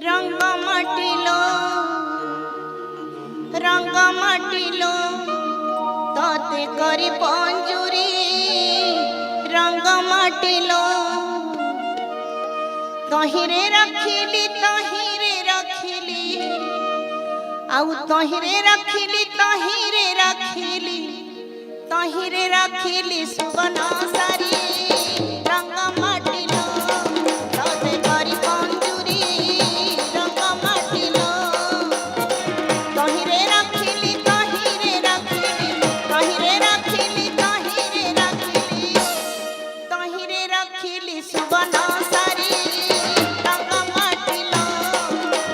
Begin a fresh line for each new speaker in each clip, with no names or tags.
रंग माटिलो रंग माटिलो तोते करी पंजुरी रंग माटिलो तहिरे रखिली आउ तहिरे रखिली सुबन सारी रंग माटिलो तोते करी पंजुरी रंग माटिलो तहिरे रखिली सुबन सारी रंग माटिलो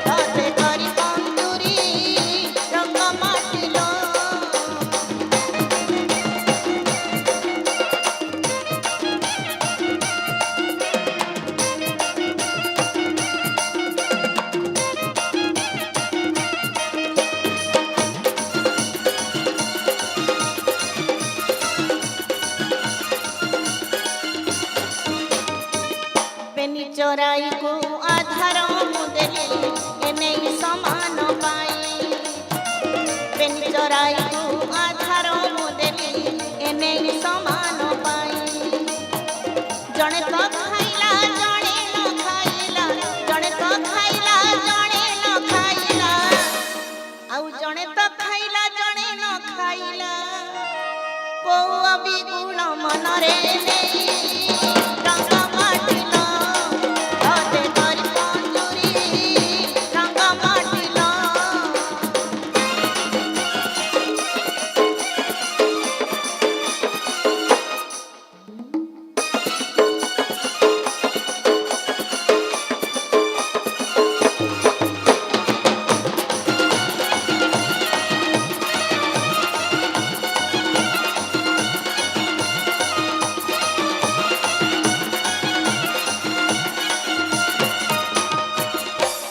तोते करी पंजुरी रंग माटिलो। बेनी चोराई को आधार मुदेली एने समान पाई बेनी चोराई को आधार मुदेली एने समान पाई जणे तो खाइला जणे न खाइला जणे तो खाइला जणे न खाइला आउ जणे तो खाइला जणे न खाइला को अबि गुण मनरे नहीं रंग माटिलो तोते करी पंजुरी रंग माटिलो।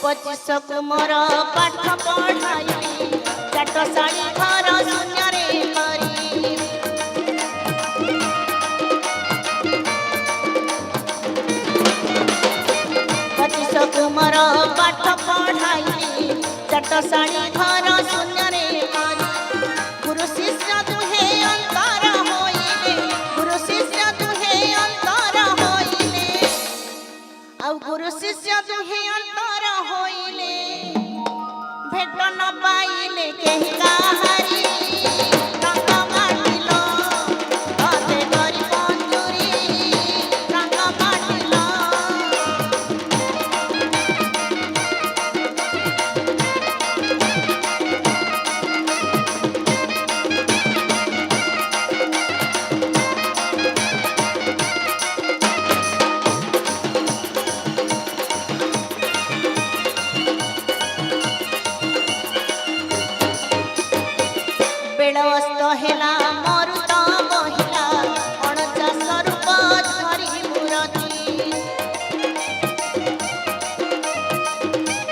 पचिश कुमर पाठ पढ़ाई चाटशाड़ी घर शून्य करी पचिश कुमर पाठ पढ़ाई चाटशाड़ी घर शून्य करी गुरु शिष्य दुहे अंतर होइले गुरु शिष्य दुहे अंतर होइले आउ गुरु शिष्य दुहे अंतर होइले भेट न पाइले केहि काहारी रंग माटिलो तोते करी पंजुरी रंग माटिलो। बेड़वस्त हेला मरुत बहिला अणचाश रूप धरी मूरती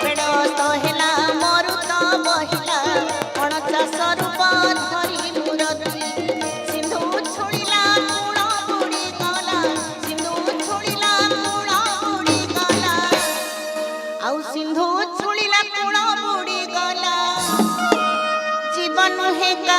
बेड़वस्त हेला मरुत बहिला अणचाश रूप धरी मूरती सिंधु छुड़िला गुण बुड़ी गला सिंधु छुड़िला गुण बुड़ी गला आउ सिंधु छुड़िला गुण बुड़ी गला जीवन हे का